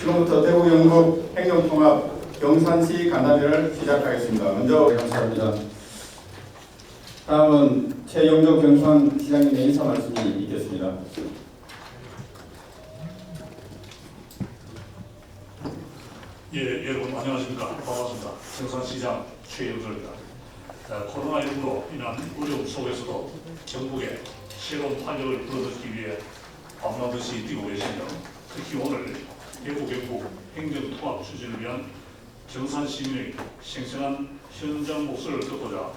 지금부터 대구 영북 행정통합 경산시 간담회를 시작하겠습니다. 먼저 감사합니다. 다음은 최영조 경산시장님의 인사 말씀이 있겠습니다. 예, 여러분 안녕하십니까. 반갑습니다. 경산시장 최영조입니다. 코로나19로 인한 어려움 속에서도 경북에 새로운 활력을 불어넣기 위해 밤낮없이 뛰고 계시며, 특히 오늘 대구 경북 행정통합 추진을 위한 경산 시민의 생생한 현장 목소리를 듣고자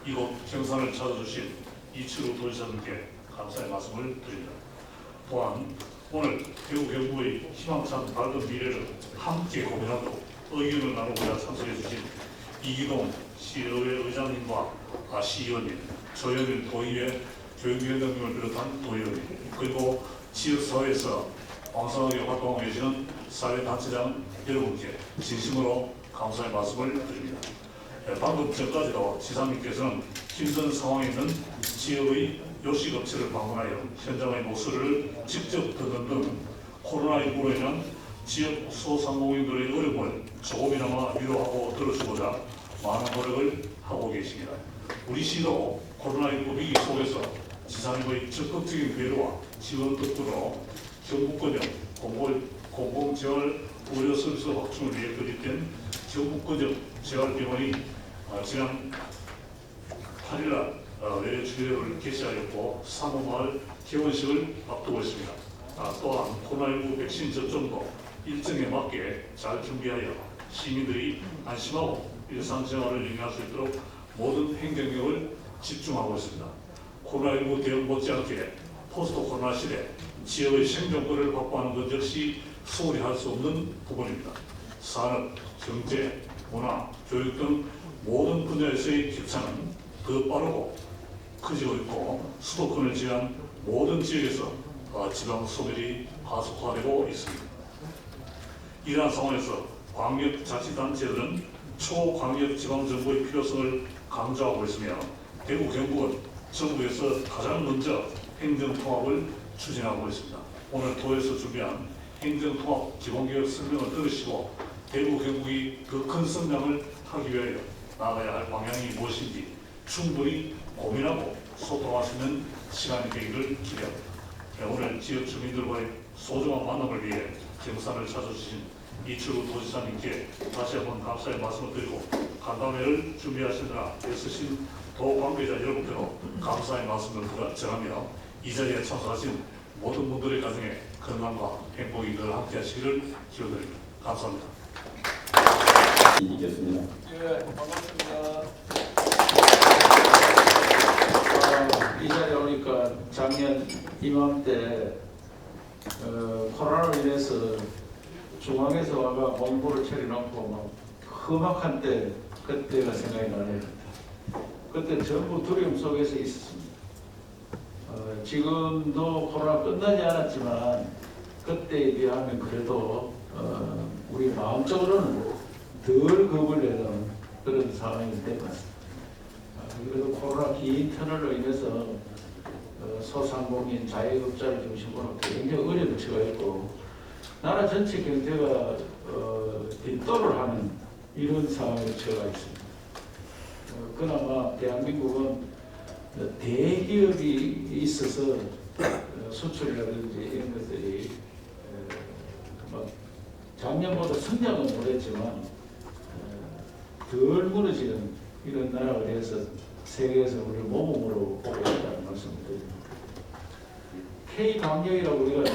이곳 경산을 찾아주신 이철우 도지사님께 감사의 말씀을 드립니다. 또한 오늘 대구 경북의 희망찬 밝은 미래를 함께 고민하고 의견을 나누고자 참석해 주신 이기동 시의회 의장님과 시의원님, 조영일 도의회 교육위원장님을 비롯한 도의원님, 그리고 지역사회에서 왕성하게 활동하고 계시는 사회단체장 여러분께 진심으로 감사의 말씀을 드립니다. 방금 전까지도 지사님께서는 힘든 상황에 있는 지역의 요식업체를 방문하여 현장의 목소리를 직접 듣는 등 코로나19로 인한 지역 소상공인들의 어려움을 조금이나마 위로하고 들어주고자 많은 노력을 하고 계십니다. 우리 시도 코로나19 위기 속에서 지사님의 적극적인 배려와 지원 덕분으로 경북권역 공공재활 의료서비스 확충을 위해 건립된 경북권역 재활병원이 지난 8일날 내일 주례를 개시하였고 3월말 개원식을 앞두고 있습니다. 또한 코로나19 백신 접종도 일정에 맞게 잘 준비하여 시민들이 안심하고 일상생활을 영위할 수 있도록 모든 행정력을 집중하고 있습니다. 코로나19 대응 못지않게 포스트 코로나 시대 지역의 생존권을 확보하는 것 역시 소홀히 할 수 없는 부분입니다. 산업, 경제, 문화, 교육 등 모든 분야에서의 격차는 더 빠르고 커지고 있고 수도권을 제외한 모든 지역에서 지방 소멸이 가속화되고 있습니다. 이러한 상황에서 광역자치단체들은 초광역지방정부의 필요성을 강조하고 있으며 대구 경북은 정부에서 가장 먼저 행정통합을 추진하고 있습니다. 오늘 도에서 준비한 행정통합 기본계획 설명을 들으시고 대구 경북이 더 큰 성장을 하기 위하여 나아가야 할 방향이 무엇인지 충분히 고민하고 소통할 수 있는 시간이 되기를 기대합니다. 오늘 지역 주민들과의 소중한 만남을 위해 경산을 찾아주신 이철우 도지사님께 다시 한번 감사의 말씀을 드리고 간담회를 준비하시느라 애쓰신 도 관계자 여러분께도 감사의 말씀을 전하며 이 자리에 참석하신 모든 분들의 가정에 건강과 행복이 늘 함께 하시기를 기원드립니다. 감사합니다. 있겠습니다. 네, 반갑습니다. 이 자리에 오니까 작년 이맘때 코로나로 인해서 중앙에서 와가 공부를 차려놓고 막 험악한 때 그때가 생각이 나네요. 그때 전부 두려움 속에서 있었습니다. 지금도 코로나 끝나지 않았지만 그때에 비하면 그래도 우리 마음적으로는 덜 겁을 내는 그런 상황이 된 것 같습니다. 그래도 코로나 긴 터널로 인해서 소상공인 자영업자를 중심으로 굉장히 어려움을 처해 있고 나라 전체 경제가 뒷돌을 하는 이런 상황에 처해 있습니다. 그나마 대한민국은 대기업이 있어서 수출이라든지 이런 것들이 작년보다 성장은 못했지만 덜 무너지는 이런 나라가 돼서 세계에서 우리를 모범으로 보고 있다는 말씀을 드립니다. K방역이라고 우리가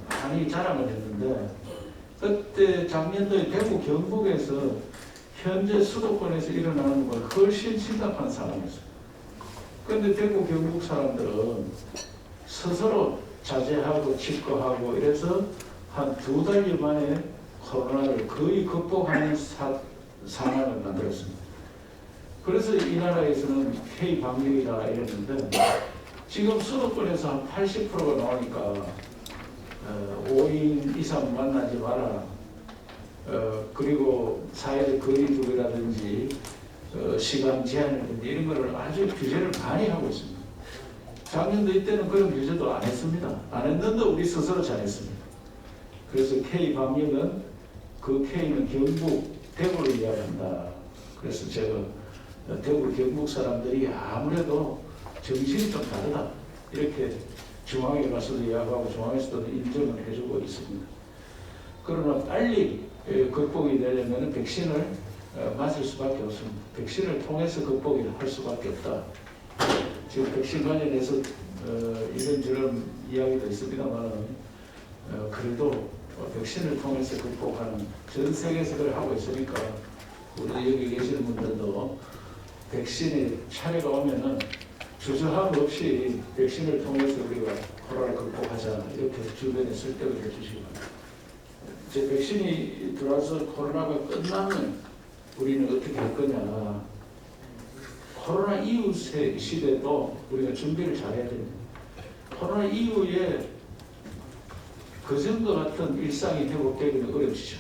많이 자랑을 했는데 그때 작년도에 대구 경북에서 현재 수도권에서 일어나는 건 훨씬 심각한 상황이었습니다. 그런데 대구 경북 사람들은 스스로 자제하고 집거하고 이래서 한 2달여 만에 코로나를 거의 극복하는 상황을 만들었습니다. 그래서 이 나라에서는 K방역이라 이랬는데 지금 수도권에서 한 80%가 나오니까 5인 이상 만나지 마라. 그리고 사회적 거리두기라든지 시간 제한이라든지 이런 거를 아주 규제를 많이 하고 있습니다. 작년도 이때는 그런 규제도 안 했습니다. 안 했는데 우리 스스로 잘했습니다. 그래서 K방역은 그 K는 경북, 대구를 이야기한다. 그래서 제가 대구 경북 사람들이 아무래도 정신이 좀 다르다. 이렇게 중앙에 가서도 이야기하고 중앙에서도 인정을 해주고 있습니다. 그러나 빨리 극복이 되려면 백신을 맞을 수밖에 없습니다. 백신을 통해서 극복을 할 수밖에 없다. 지금 백신 관련해서 이런저런 이야기도 있습니다만 그래도 백신을 통해서 극복하는 전 세계에서 그걸 하고 있으니까 우리 여기 계시는 분들도 백신의 차례가 오면은 주저함 없이 백신을 통해서 우리가 코로나를 극복하자 이렇게 주변에 설득을 해주시기 바랍니다. 이제 백신이 들어와서 코로나가 끝나면 우리는 어떻게 할 거냐. 코로나 이후 시대도 우리가 준비를 잘해야 됩니다. 코로나 이후에 그전과 같은 일상이 회복되기는 어렵지죠.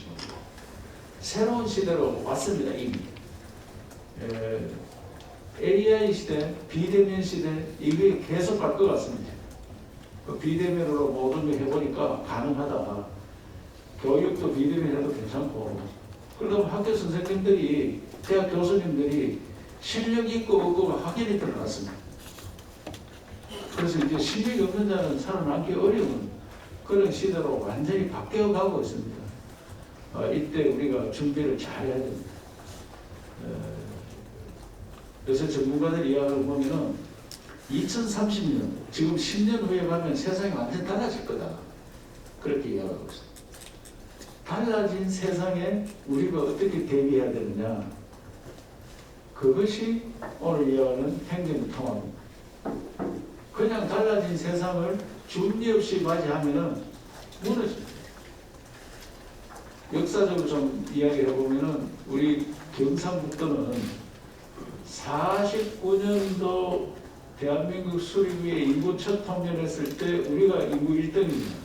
새로운 시대로 왔습니다. 이미. AI 시대, 비대면 시대 이게 계속 갈 것 같습니다. 그 비대면으로 모든 걸 해보니까 가능하다. 교육도 비대면 해도 괜찮고 그러다 학교 선생님들이 대학 교수님들이 실력 있고 없고가 확연히 드러났습니다. 그래서 이제 실력이 없는 자는 살아남기 어려운 그런 시대로 완전히 바뀌어가고 있습니다. 이때 우리가 준비를 잘해야 됩니다. 그래서 전문가들 이야기를 보면은 2030년, 지금 10년 후에 가면 세상이 완전히 달라질 거다. 그렇게 이야기하고 있습니다. 달라진 세상에 우리가 어떻게 대비해야 되느냐. 그것이 오늘 이야기하는 행정통합입니다. 그냥 달라진 세상을 준비 없이 맞이하면은 무너집니다. 역사적으로 좀 이야기를 해보면은 우리 경상북도는 49년도 대한민국 수립위에 인구 첫 통계를 했을 때 우리가 인구 1등입니다.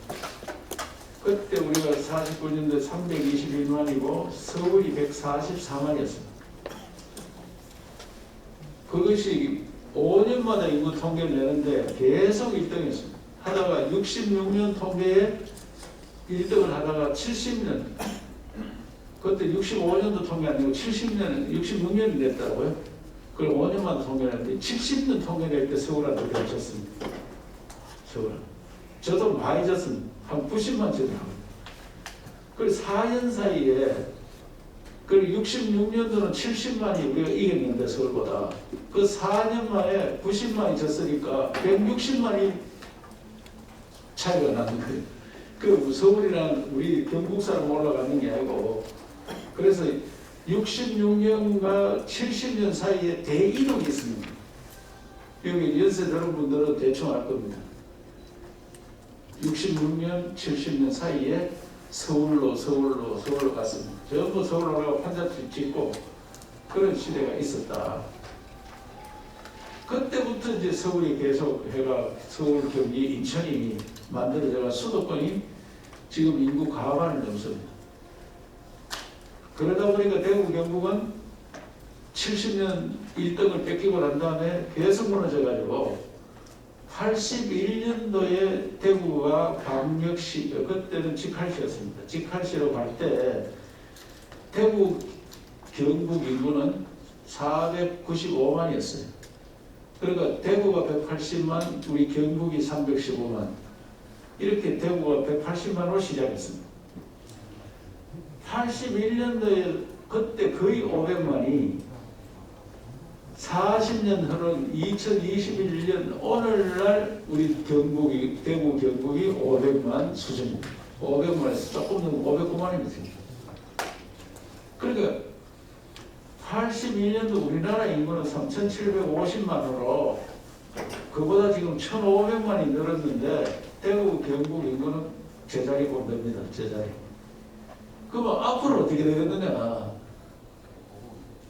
그때 우리가 49년도에 321만이고 서울이 144만이었습니다. 그것이 5년마다 인구 통계를 내는데 계속 1등이었습니다. 하다가 66년 통계에 1등을 하다가 70년, 그때 65년도 통계 아니고 70년, 66년이 됐다고요. 그걸 5년마다 통계를 했는데 70년 통계 낼 때 서울한테 겹쳤습니다. 서울. 저도 많이 졌습니다. 한 90만 졌다고. 그래서 4년 사이에 그리고 66년도는 70만이 우리가 이겼는데 서울보다 그 4년 만에 90만이 졌으니까 160만이 차이가 나는 거예요. 그 서울이랑 우리 경북 사람 올라가는 게 아니고 그래서 66년과 70년 사이에 대이동이 있습니다. 여기 연세 들은 분들은 대충 알 겁니다. 66년, 70년 사이에 서울로 갔습니다. 전부 서울로 가고 판자집 짓고 그런 시대가 있었다. 그때부터 이제 서울이 계속 해가 서울, 경기, 인천이 만들어져가 수도권이 지금 인구 과반을 넘습니다. 그러다 보니까 대구, 경북은 70년 1등을 뺏기고 난 다음에 계속 무너져가지고 81년도에 대구가 광역시, 그때는 직할시였습니다. 직할시로 갈 때 대구, 경북 인구는 495만이었어요. 그러니까 대구가 180만, 우리 경북이 315만. 이렇게 대구가 180만으로 시작했습니다. 81년도에 그때 거의 500만이 40년 흐른 2021년 오늘날 우리 경북이, 대구 경북이 500만 수준입니다. 500만에서 조금 넘는 509만입니다. 그러니까 81년도 우리나라 인구는 3,750만으로 그보다 지금 1,500만이 늘었는데 대구 경북 인구는 제자리 못 됩니다. 제자리. 그러면 앞으로 어떻게 되겠느냐.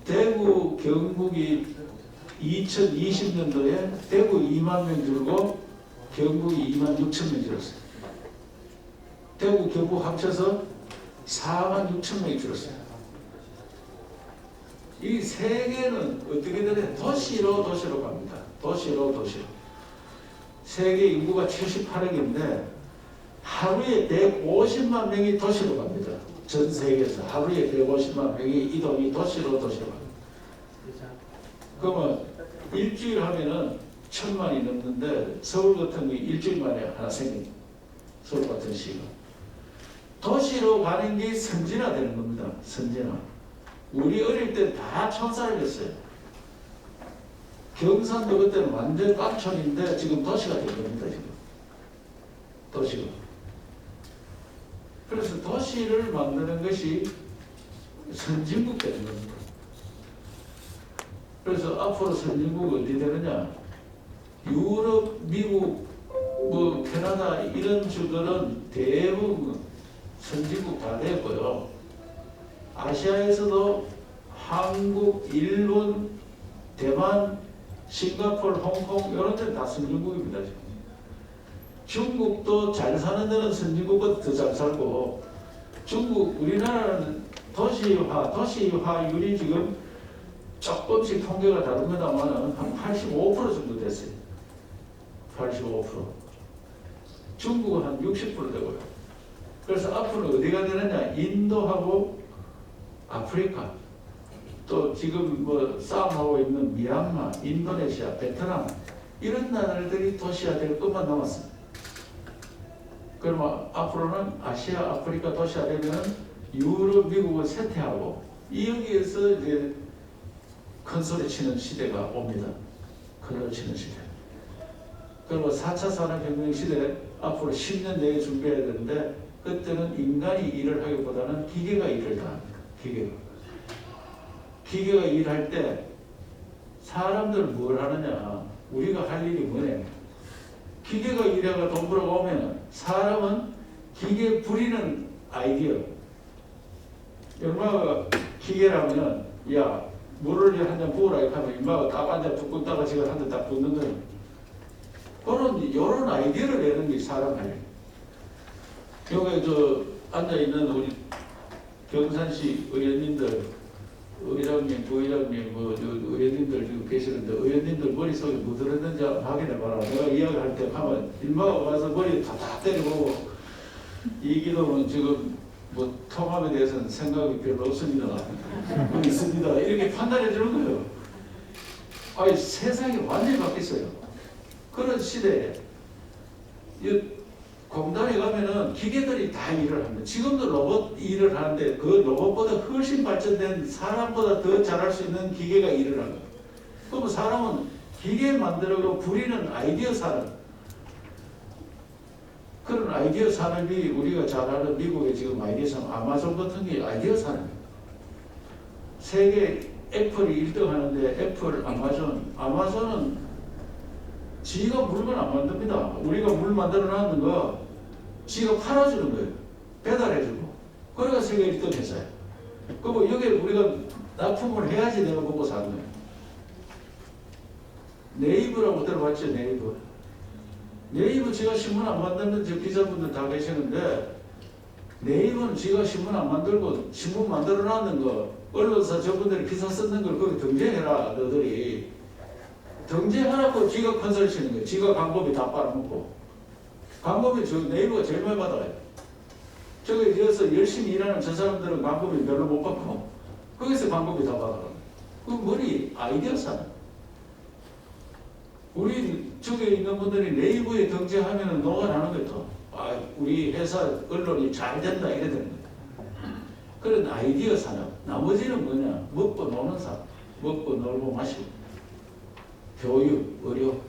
대구 경북이 2020년도에 대구 2만 명 줄고 경북이 2만 6천 명 줄었어요. 대구 경북 합쳐서 4만 6천 명이 줄었어요. 이 세 개는 어떻게 되냐. 도시로 갑니다. 도시로. 세계 인구가 78억인데 하루에 150만 명이 도시로 갑니다. 전 세계에서 하루에 150만 명이 이동이 도시로 갑니다. 그러면 일주일 하면은 1000만이 넘는데 서울 같은 게 일주일 만에 하나 생깁니다. 서울 같은 시가. 도시로 가는 게 선진화되는 겁니다. 선진화. 우리 어릴 때 다 촌살이었어요. 경산도 그때는 완전 깡촌인데 지금 도시가 된 겁니다. 지금. 도시가. 그래서 도시를 만드는 것이 선진국 되는 겁니다. 그래서 앞으로 선진국 어디 되느냐? 유럽, 미국, 뭐 캐나다 이런 주들은 대부분 선진국 다 됐고요. 아시아에서도 한국, 일본, 대만, 싱가포르, 홍콩 이런 데는 다 선진국입니다. 지금. 중국도 잘 사는 데는 선진국보다 더 잘 살고 중국, 우리나라는 도시화율이 지금 조금씩 통계가 다릅니다만 한 85% 정도 됐어요. 85%. 중국은 한 60% 되고요. 그래서 앞으로 어디가 되느냐? 인도하고 아프리카, 또 지금 뭐 싸움하고 있는 미얀마, 인도네시아, 베트남 이런 나라들이 도시화될 것만 남았습니다. 그러면 앞으로는 아시아, 아프리카 도시화되면 유럽, 미국을 쇠퇴하고 여기에서 이제 큰 소리 치는 시대가 옵니다. 큰 소리 치는 시대. 그리고 4차 산업혁명 시대 앞으로 10년 내에 준비해야 되는데 그때는 인간이 일을 하기보다는 기계가 일을 다 합니다. 기계가 일할 때 사람들은 뭘 하느냐? 우리가 할 일이 뭐냐? 기계가 일해가 돈 벌어오면 사람은 기계 부리는 아이디어. 엄마가 기계라면 야 물을 한 잔 부어라 이렇게 하면 엄마가 딱 한 잔 붓고 따가 지금 한 잔 딱 붓는 거예요. 그런 이런 아이디어를 내는 게 사람 할 일. 여기 저 앉아있는 우리 경산시 의원님들, 의장님, 부의장님, 의원님들 지금 계시는데 의원님들 머릿속에 뭐 들었는지 확인해봐라. 내가 이야기할 때 하면 일마가 와서 머리 다 때려보고 이기동은 지금 뭐 통합에 대해서는 생각이 별로 없습니다. 있습니다. 이렇게 판단해 주는 거예요. 아니 세상이 완전히 바뀌었어요. 그런 시대에 공단에 가면은 기계들이 다 일을 합니다. 지금도 로봇 일을 하는데 그 로봇보다 훨씬 발전된 사람보다 더 잘할 수 있는 기계가 일을 합니다. 그럼 사람은 기계 만들고 부리는 아이디어 산업. 그런 아이디어 산업이 우리가 잘 아는 미국의 지금 아이디어 산업, 아마존 같은 게 아이디어 산업입니다. 세계 애플이 1등 하는데 애플, 아마존은 지가 물건 안 만듭니다. 우리가 물 만들어 놨는 거 지가 팔아주는 거예요. 배달해주고. 그러니까 세계 1등 회사예요. 그럼 여기 우리가 납품을 해야지 내가 먹고 사는 거예요. 네이버라고 들어봤죠? 네이버 제가 신문 안 만드는 저 기자분들 다 계시는데 네이버는 지가 신문 안 만들고 신문 만들어 놨는 거 언론사 저분들이 기사 쓰는 걸 거기 등재해라 너들이. 등재하라고 지가 컨설 치는 거예요. 지가 광고비 다 빨아먹고. 광고비 저 네이버가 제일 많이 받아요. 저기 여기서 열심히 일하는 저 사람들은 광고비 별로 못 받고 거기서 광고비 다 받아요. 그 머리 아이디어 사는. 우리 저기 있는 분들이 네이버에 등재하면 녹아나는 거죠. 아, 우리 회사 언론이 잘 된다 이래 되는 거예요. 그런 아이디어 산업. 나머지는 뭐냐? 먹고 노는 사람. 먹고 놀고 마시고. 교육, 의료.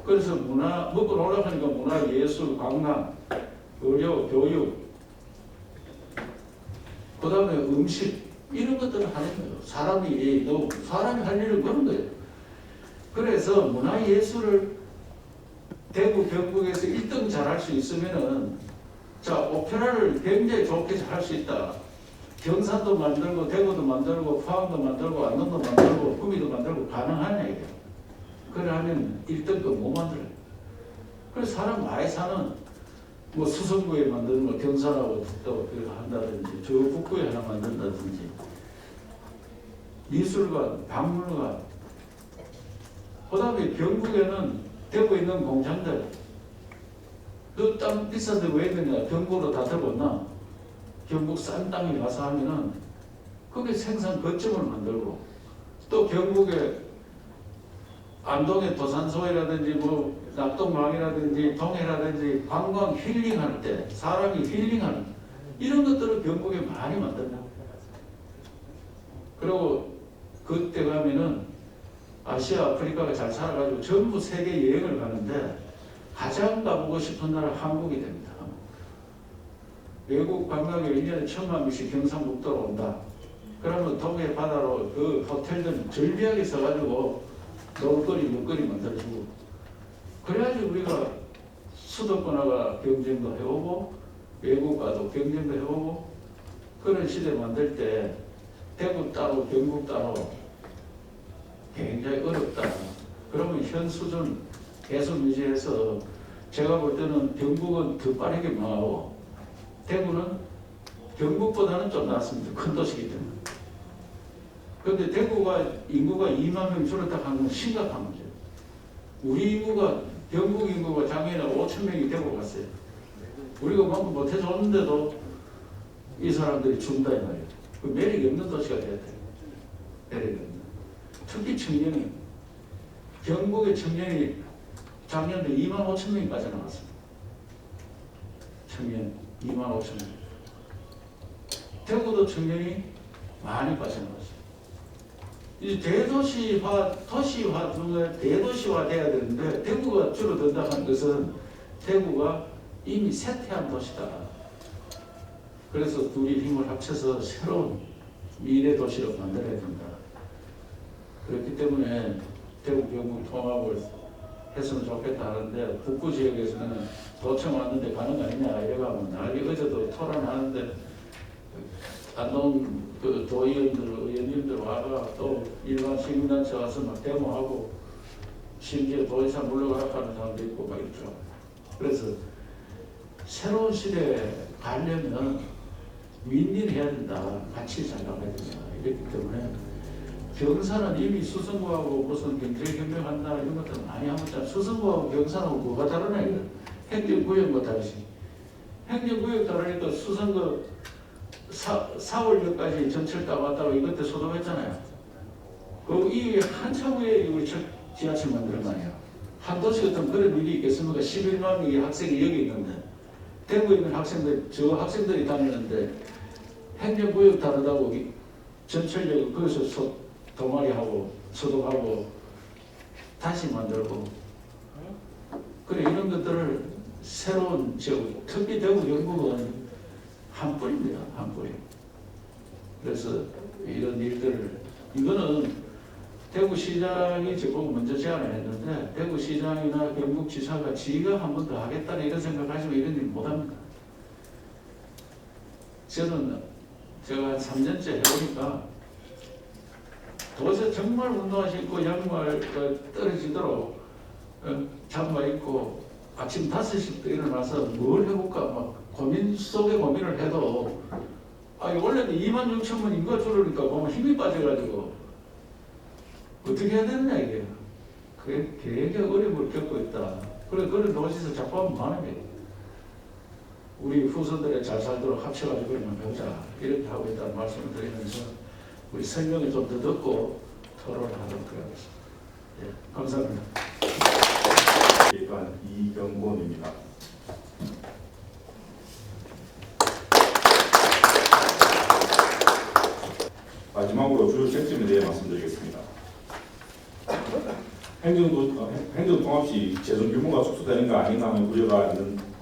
그래서 문화, 먹고 놀라고 하니까 문화, 예술, 관광, 의료, 교육. 그 다음에 음식. 이런 것들을 하는 거예요. 사람이 할 일은 그런 거예요. 그래서 문화예술을 대구, 경북에서 1등 잘할 수 있으면은 자, 오페라를 굉장히 좋게 할 수 있다. 경산도 만들고, 대구도 만들고, 포항도 만들고, 안동도 만들고, 구미도 만들고 가능하냐 이게. 그래 하면 1등급 못 만들어요. 그래서 사람 많이 사는 뭐 수성구에 만드는 거 경산하고 또 한다든지, 저 북구에 하나 만든다든지, 미술관, 박물관. 그 다음에 경북에는 대구에 있는 공장들. 너 땅 비싼데 왜 있느냐? 경북으로 다 들어왔나? 경북 싼 땅에 가서 하면은 그게 생산 거점을 만들고 또 경북에 안동의 도산소이라든지 뭐 낙동강이라든지 동해라든지 관광 힐링할 때 사람이 힐링하는 이런 것들을 경북에 많이 만든다. 그리고 그때 가면은 아시아 아프리카가 잘 살아가지고 전부 세계 여행을 가는데 가장 가보고 싶은 나라 한국이 됩니다. 외국 관광객 1년에 1,000만 명씩 경상북도로 온다. 그러면 동해 바다로 그 호텔들 절비하게 써가지고 놀거리, 먹거리 만들어주고 그래야지 우리가 수도권화가 경쟁도 해오고 외국과도 경쟁도 해오고 그런 시대 만들 때 대구 따로 경북 따로 굉장히 어렵다. 그러면 현 수준 계속 유지해서 제가 볼 때는 경북은 더 빠르게 망하고 대구는 경북보다는 좀 낫습니다. 큰 도시이기 때문에. 그런데 대구가 인구가 2만 명 줄었다 하는 건 심각한 문제예요. 우리 인구가 경북 인구가 작년에 5천 명이 대구 갔어요. 우리가 뭔가 못해줬는데도 이 사람들이 준다 이 말이에요. 그 매력이 없는 도시가 돼야 돼요. 매력이 없는. 특히 청년이 경북의 청년이 작년에 2만 5천 명이 빠져나갔습니다. 청년 2만 5천 명. 대구도 청년이 많이 빠져나갔어요. 이제 도시화 중에 대도시화 돼야 되는데 대구가 줄어든다 하는 것은 대구가 이미 쇠퇴한 도시다. 그래서 둘이 힘을 합쳐서 새로운 미래 도시를 만들어야 된다. 그렇기 때문에 대구 경북 통합을 했으면 좋겠다 하는데 북부 지역에서는 도청 왔는데 가는 거 아니냐 이래가면 난리 어제도 토론하는데 안동 그 도의원들, 의원님들 와가 또 일반 시민단체 와서 막 데모하고 심지어 도의사 물러가라고 하는 사람도 있고 막 있죠. 그래서 새로운 시대에 가려면 윈윈해야 된다. 같이 잘 나가야 된다. 이렇기 때문에 경산은 이미 수성구하고 무슨 경제협력한다 이런 것들 많이 하고 있잖아요. 수성구하고 경산하고 뭐가 다르나 이거. 행정구역뭐 다르지. 행정구역 다르니까 수성구 4월역까지 전철 타고 왔다가 이것도 소동했잖아요. 그 이후에 한참 후에 우리 지하철 만드는 거 아니야. 한 도시 같은 그런 일이 있겠습니까? 11만 명의 학생이 여기 있는데 대구에 있는 학생들, 저 학생들이 다니는데 행정구역 다르다고 전철역 거기서 도마리하고 소독하고 다시 만들고 그래 이런 것들을 새로운 지역, 특히 대구 경북은 한 뿌리입니다. 한 뿌리. 그래서 이런 일들을 이거는 대구시장이 저보고 먼저 제안을 했는데 대구시장이나 경북지사가 지가 한 번 더 하겠다는 이런 생각하시면 이런 일 못합니다. 저는 제가 한 3년째 해보니까 도대체 정말 운동화 신고 양말 떨어지도록 잠바 입고 아침 5시부터 일어나서 뭘 해볼까 막 고민 속에 고민을 해도 원래는 2만 6천 명 인구가 줄으니까 보면 힘이 빠져가지고 어떻게 해야 되느냐 이게. 그게 굉장히 어려움을 겪고 있다. 그래 그런 도시에서 자꾸 하면 많으면 우리 후손들이 잘 살도록 합쳐가지고 그러면 배우자 이렇게 하고 있다는 말씀을 드리면서 우리 설명을 좀 더 듣고 토론을 하도록 하겠습니다. 예, 감사합니다. 일단 이경곤입니다. 마지막으로 주요 쟁점에 대해 말씀드리겠습니다. 행정통합 시 재정 규모가 축소되는가 아닌가 하는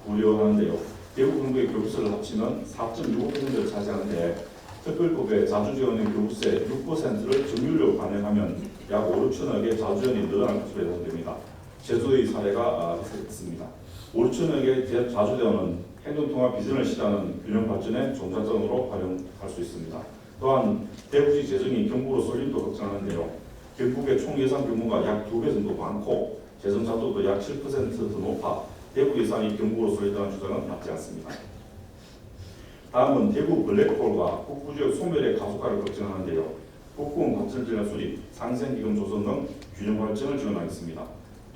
우려하는데요. 대구 경북의 교부세를 합치면 4.65%를 차지하는데 특별법에 자주지원의 교부세 6%를 정률로 반영하면 약 5, 6천억의 자주지원이 늘어날 것으로 예상됩니다. 제주의 사례가 있습니다. 5, 6천억의 자주지원은 행정통합 비전을 실현하는 균형 발전의 종잣돈으로 활용할 수 있습니다. 또한 대구시 재정이 경북으로 쏠림도 걱정하는데요. 경북의 총 예산 규모가 약 2배 정도 많고 재정 자도도 약 7% 더 높아 대구 예산이 경북으로 쏠린다는 주장은 맞지 않습니다. 다음은 대구 블랙홀과 북부지역 소멸의 가속화를 걱정하는데요. 북부원 관철지나 수립, 상생기금 조성 등 균형 발전을 지원하겠습니다.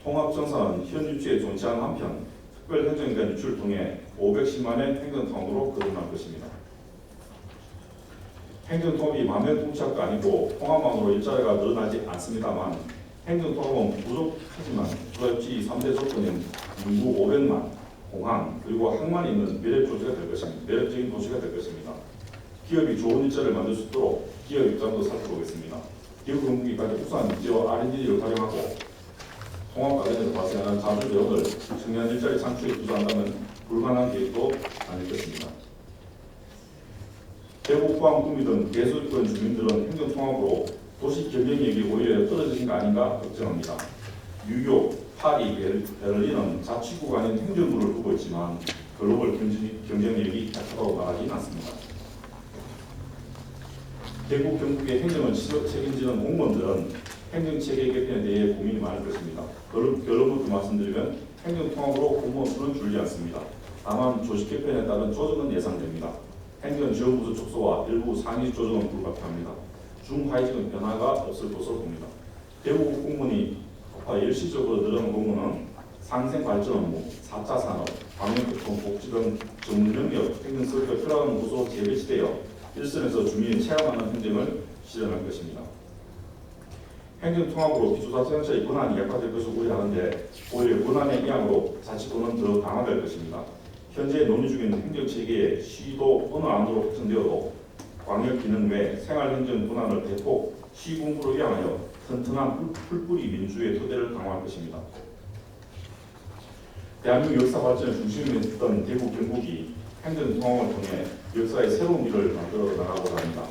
통합정산은 현 유치에 존치하는 한편 특별행정기관 유치를 통해 510만의 행정통으로 거듭날 것입니다. 행정통합이 만면통치약도 아니고 통합만으로 일자리가 늘어나지 않습니다만 행정통합은 부족하지만 주요지 3대 조건인 인구 500만, 공항, 그리고 항만이 있는 매력적인 도시가 될 것입니다. 기업이 좋은 일자리를 만들 수 있도록 기업 입장도 살펴보겠습니다. 기업 경북이까지 우수한 입지와 R&D를 활용하고 통합 관련해서 발생하는 자주 재원을 청년 일자리 창출에 투자한다면 불가능한 계획도 아닐 것입니다. 대구, 포항, 구미 등 대소주권 주민들은 행정통합으로 도시 경쟁력이 오히려 떨어지는 거 아닌가 걱정합니다. 뉴욕, 파리, 베를린은 자치구간인 행정부를 두고 있지만 글로벌 경쟁력이 약하다고 말하지는 않습니다. 대구, 경북의 행정을 책임지는 공무원들은 행정체계 개편에 대해 고민이 많을 것입니다. 결론부터 말씀드리면 행정통합으로 공무원 수는 줄지 않습니다. 다만 조직 개편에 따른 조정은 예상됩니다. 행정지원부서 축소와 일부 상위 조정은 불가피합니다. 중하위직은 변화가 없을 것으로 봅니다. 대구 공무원이 일시적으로 늘어난 공무원은 상생발전 업무, 4차 산업, 방역교통, 복지 등 전문 영역 행정서비가 필요한 부서 재배치되어 일선에서 주민이 체감하는 행정을 실현할 것입니다. 행정통합으로 기초자치단체의 권한이 약화될 것을 우려하는데 오히려 권한의 이양으로 자치권은 더 강화될 것입니다. 현재 논의 중인 행정체계의 시도 어느 안으로 확정되어도 광역기능 외 생활행정 권한을 대폭 시군구로 이양하여 튼튼한 풀뿌리 민주의 토대를 강화할 것입니다. 대한민국 역사 발전의 중심이었던 대구 경북이 행정통합을 통해 역사의 새로운 길을 만들어 나가고자 합니다.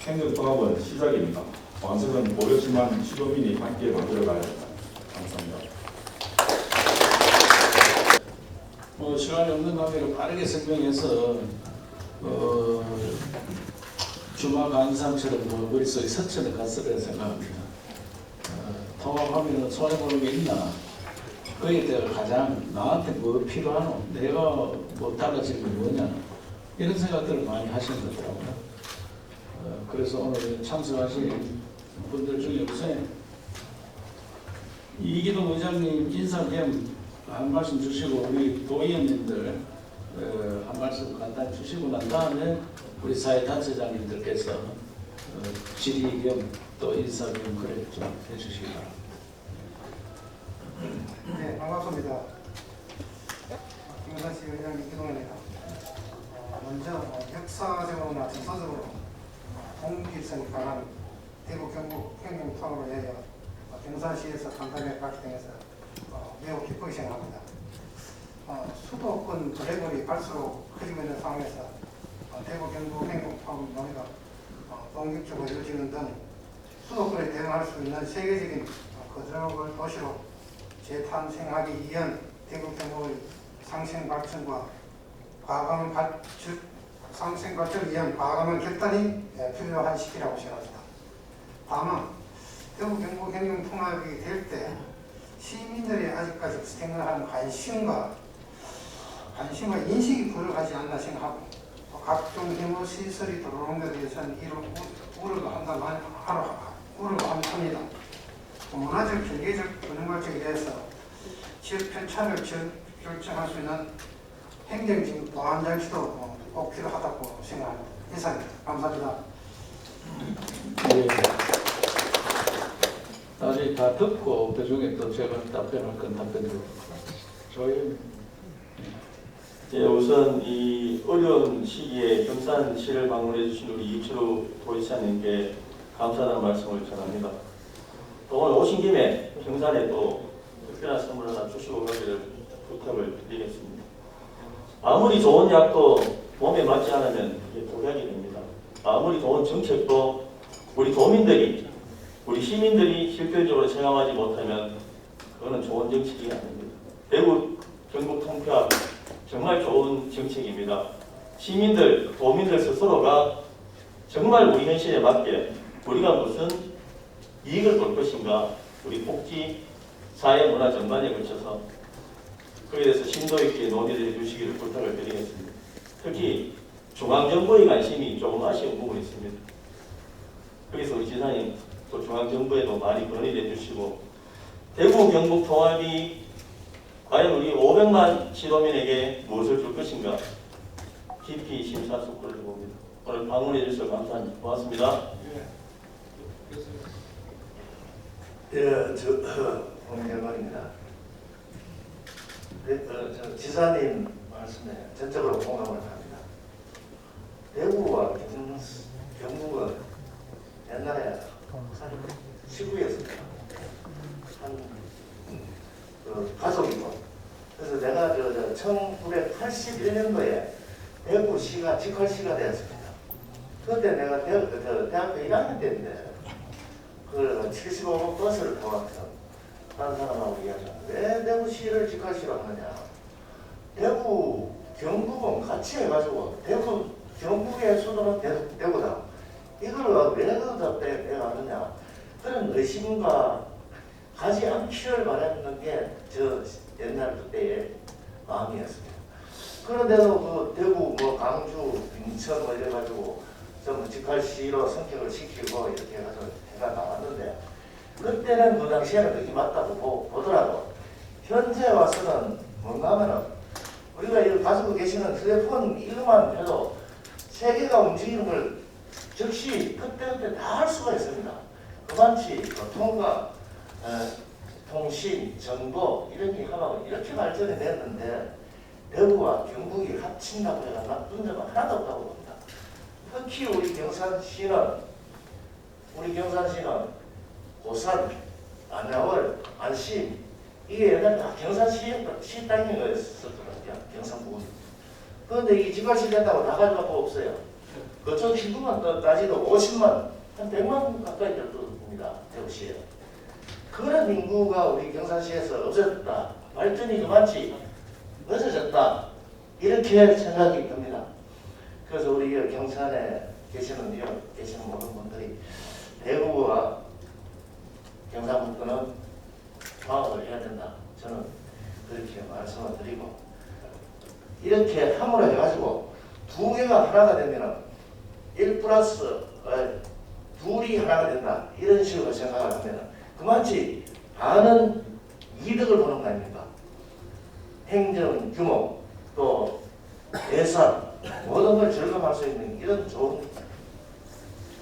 행정통합은 시작입니다. 완성은 어렵지만 시도민이 함께 만들어가야 합니다. 감사합니다. 시간이 없는 관계로 빠르게 설명해서 주마 강상처럼 머릿속에 선처는 갔으리라 생각합니다. 통합하면 손해보는 게 있나? 거기에 대해 가장 나한테 뭐 필요하노? 내가 뭐 달라질 게 뭐냐? 이런 생각들을 많이 하시는 것 같더라고요. 그래서 오늘 참석하신 분들 중에 우선 이기동 의장님 인사 겸 한 말씀 주시고 우리 도의원님들 한 말씀 간단히 주시고 난 다음에 우리 사회단체장님들께서 질의 겸 또 인사 겸 그래 좀 해주시기 바랍니다. 네, 반갑습니다. 김영선씨 의장 이기동입니다. 먼저 역사적으로나 정서적으로 통일성이 강한 대구 경북 행정통합을 위하여 경산시에서 간담회 발표에서 매우 기쁘게 생각합니다. 수도권 거래거리 갈수록 커지고 있는 상황에서 대구 경북 행정통합 논의가 본격적으로 이루어지는 등 수도권에 대응할 수 있는 세계적인 거점을 도시로 재탄생하기 위한 대구 경북의 상생 발전과 상생 발전을 위한 과감한 결단이 필요한 시기라고 생각합니다. 다만 대구 경북 행정 통합이 될 때 시민들이 아직까지 생각하는 관심과 인식이 부족하지 않나 생각하고 각종 혐오 시설이 들어오는 것에 대해서는 우려가 합니다. 문화적, 경제적, 경영발전에 대해서 지역 편찬을 결정할 수 있는 행정적 보완장치도 꼭 필요하다고 생각합니다. 이상입니다. 감사합니다. 네. 나중에 다 듣고 그 중에 또 제가 답변할 건 답변드립니다. 저희 예, 우선 이 어려운 시기에 경산시를 방문해 주신 우리 이철우 도지사님께 감사하다는 말씀을 전합니다. 또 오늘 오신 김에 경산에 또 특별한 선물 하나 주시고 가기를 부탁을 드리겠습니다. 아무리 좋은 약도 몸에 맞지 않으면 이게 독약이 됩니다. 아무리 좋은 정책도 우리 도민들이, 우리 시민들이 실질적으로 체감하지 못하면 그거는 좋은 정책이 아닙니다. 대구 경북 통합 정말 좋은 정책입니다. 시민들, 도민들 스스로가 정말 우리 현실에 맞게 우리가 무슨 이익을 볼 것인가, 우리 복지, 사회, 문화 전반에 걸쳐서 그에 대해서 심도 있게 논의를 해주시기를 부탁을 드리겠습니다. 특히 중앙정부의 관심이 조금 아쉬운 부분이 있습니다. 그래서 우리 지사님 또 중앙정부에도 많이 건의해 주시고 대구 경북 통합이 과연 우리 500만 시도민에게 무엇을 줄 것인가 깊이 심사숙고를 봅니다. 오늘 방문해 주셔서 감사합니다. 고맙습니다. 홍명건입니다. 저 지사님 말씀에 전적으로 공감을 합니다. 대구와 경북은 옛날에 시구였습니다. 가족이고. 그래서 내가 1981년도에 대구시가 직할시가 되었습니다. 그때 내가 대학교 1학년 때인데 그 75번 버스를 타왔죠. 다른 사람하고 이야기하는데 왜 대구시를 직할시로 하느냐. 대구, 경북은 같이 해가지고 대구, 경북의 수도는 대구다. 이걸 왜 그러다 빼가느냐. 그런 의심과 가지 않기를 바라는 게 저 옛날 그때의 마음이었습니다. 그런데도 그 대구, 강주, 인천 이래가지고 좀 직할시로 성격을 시키고 이렇게 해가지고 해가 나왔는데 그때는 그 당시에는 그게 맞다고 보더라도 현재 와서는 뭔가 하면은 우리가 이거 가지고 계시는 휴대폰 이거만 해도 세계가 움직이는 걸 즉시 그때그때 다 할 수가 있습니다. 그만치 통과, 통신, 정보 이런 게 하면 이렇게 발전이 됐는데 대구와 경북이 합친다고 해서 나쁜 점은 하나도 없다고 봅니다. 특히 우리 경산시는 고산, 안야월, 안심 이게 옛날에 다 경산시 땅인 거였었거든요. 경산부근. 그런데 이 직할시 된다고 다 가져가고 없어요. 그쪽 인구만 따지도 50만, 한 100만 가까이 될 겁니다. 대구시에. 그런 인구가 우리 경산시에서 없어졌다. 발전이 그만치 늦어졌다. 이렇게 생각이 듭니다. 그래서 우리 경산에 계시는 모든 분들이 대구와 경상북도는 화합을 해야 된다. 저는 그렇게 말씀을 드리고 이렇게 함으로 해가지고 두 개가 하나가 되면은 1 플러스 2이 하나가 된다. 이런 식으로 생각을 하면은 그만치 많은 이득을 보는 거 아닙니까? 행정 규모 또 예산 모든 걸 절감할 수 있는 이런 좋은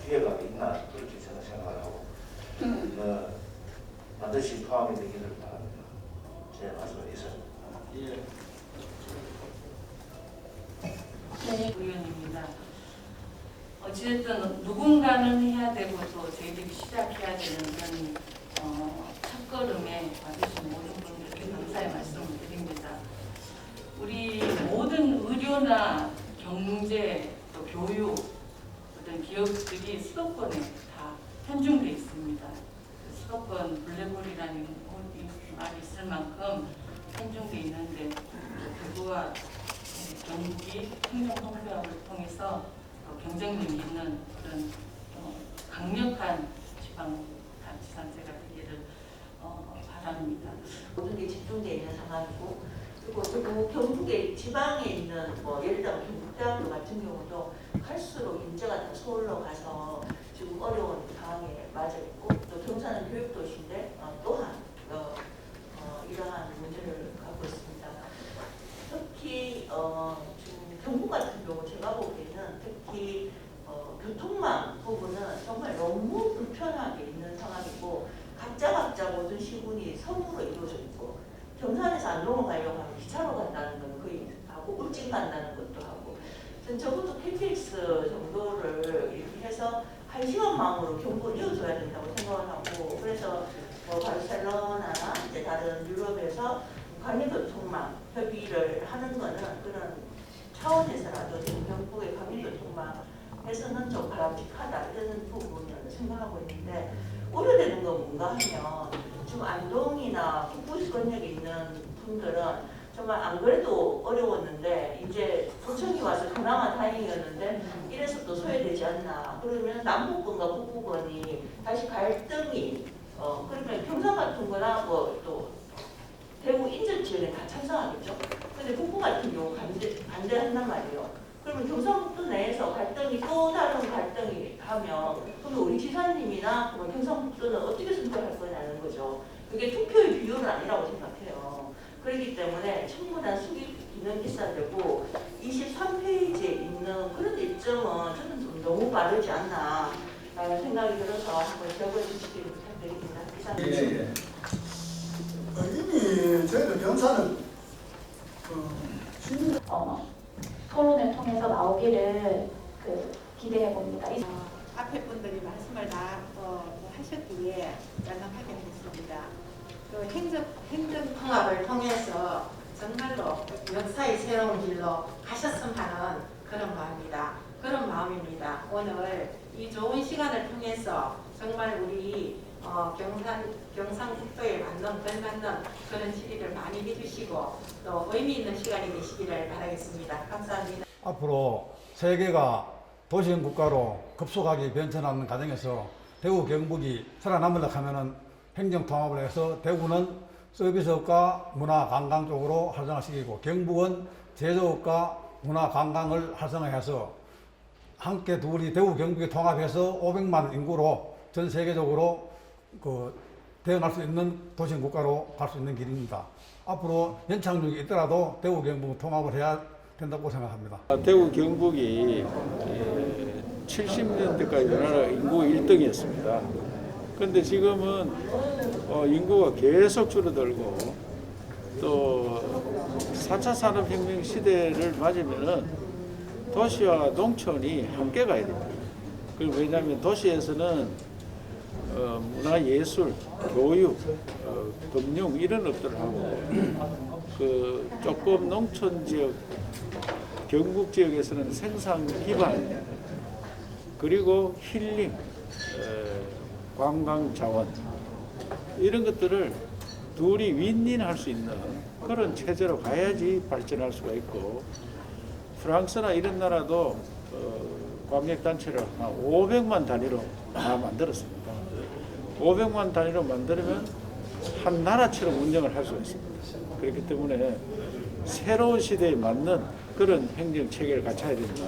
기회가 있나 그렇게 저는 생각을 하고 반드시 포함이 되기를 바랍니다. 제 말씀을 이상입니다. 네, 의원입니다. 어찌됐든 누군가는 해야 되고 또 저희들이 시작해야 되는 그런 첫걸음에 와주신 모든 분들께 감사의 말씀을 드립니다. 우리 모든 의료나 경제 또 교육 어떤 기업들이 수도권에 다 편중돼 있습니다. 수도권 블랙홀이라는 말이 있을 만큼 편중돼 있는데 대구와 경북이 행정 통폐합을 통해서 경쟁력이 있는 그런 강력한 지방자치단체가 되기를 바랍니다. 모든 게 집중되어 있는 상황이고 그리고 또 경북의 지방에 있는 예를 들어 경북대학교 같은 경우도 갈수록 인재가 다 서울로 가서 지금 어려운 상황에 맞아 있고 또 경산은 교육도시인데 또한 이러한 문제를 갖고 있습니다. 특히 지금 경북 같은 경우 제가 보기에는 특히 교통망 부분은 정말 너무 불편하게 있는 상황이고 각자 모든 시군이 섬으로 이루어져 있고 경산에서 안동을 가려고 하면 기차로 간다는 건 거의 하고 울진 간다는 것도 하고 적어도 KTX 정도를 이렇게 해서 1시간망으로 경부를 이어줘야 된다고 생각을 하고 그래서 바르셀로나나 이제 다른 유럽에서 관계교통망 협의를 하는 거는 그런 차원에서라도 지금 경북의 관계교통망에서는 좀 바람직하다 이런 부분을 생각하고 있는데 우려되는 건 뭔가 하면 지금 안동이나 북부권역에 있는 분들은 정말 안 그래도 어려웠는데 이제 도청이 와서 그나마 다행이었는데 이래서 또 소외되지 않나. 그러면 남부권과 북부권이 다시 갈등이 그러면 경산 같은 거나 또 대구 인접 지역에 다 찬성하겠죠. 근데 북부 같은 경우 반대한단 말이에요. 그러면 경상북도 내에서 갈등이 또 다른 갈등이 하면 그러면 우리 지사님이나 경상북도는 어떻게 선택할 거냐는 거죠. 그게 투표의 비율은 아니라고 생각해요. 그렇기 때문에 청문회 수기 기능 있어야 되고 23페이지에 있는 그런 일정은 저는 빠르지 않나 생각이 들어서 한번 적어주시길 부탁드립니다. 이상. 이미 저희들 경사는 토론을 통해서 나오기를 기대해 봅니다. 앞에 분들이 말씀을 다 하셨기에 연락하게 됐습니다. 행정 통합을 통해서 정말로 역사의 새로운 길로 가셨으면 하는 그런 마음입니다. 오늘 이 좋은 시간을 통해서 정말 우리 경상북도에 걸맞는 그런 질의를 많이 해주시고 또 의미 있는 시간이 되시기를 바라겠습니다. 감사합니다. 앞으로 세계가 도시형 국가로 급속하게 변천하는 과정에서 대구 경북이 살아남으려고 하면은 행정 통합을 해서 대구는 서비스업과 문화 관광 쪽으로 활성화시키고 경북은 제조업과 문화 관광을 활성화해서 함께 둘이 대구 경북이 통합해서 500만 인구로 전 세계적으로 대응할 수 있는 도시형 국가로 갈 수 있는 길입니다. 앞으로 연착륙이 있더라도 대구 경북 통합을 해야 된다고 생각합니다. 대구 경북이 70년대까지 우리나라 인구 1등이었습니다. 그런데 지금은 인구가 계속 줄어들고 또 4차 산업혁명 시대를 맞으면은 도시와 농촌이 함께 가야 됩니다. 왜냐하면 도시에서는 문화예술, 교육, 금융 이런 업들을 하고 조금 농촌 지역, 경북 지역에서는 생산 기반 그리고 힐링, 관광 자원 이런 것들을 둘이 윈윈할 수 있는 그런 체제로 가야지 발전할 수가 있고 프랑스나 이런 나라도 광역단체를 한 500만 단위로 다 만들었습니다. 500만 단위로 만들면 한 나라처럼 운영을 할 수가 있습니다. 그렇기 때문에 새로운 시대에 맞는 그런 행정 체계를 갖춰야 된다.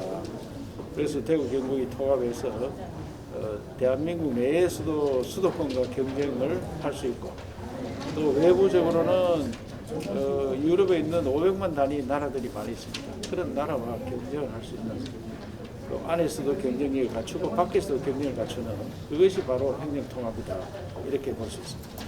그래서 대구 경북이 통합해서 대한민국 내에서도 수도권과 경쟁을 할 수 있고 또 외부적으로는 유럽에 있는 500만 단위 나라들이 많이 있습니다. 그런 나라와 경쟁을 할 수 있는 그 안에서도 경쟁력을 갖추고 밖에서도 경쟁을 갖추는 그것이 바로 행정통합이다 이렇게 볼 수 있습니다.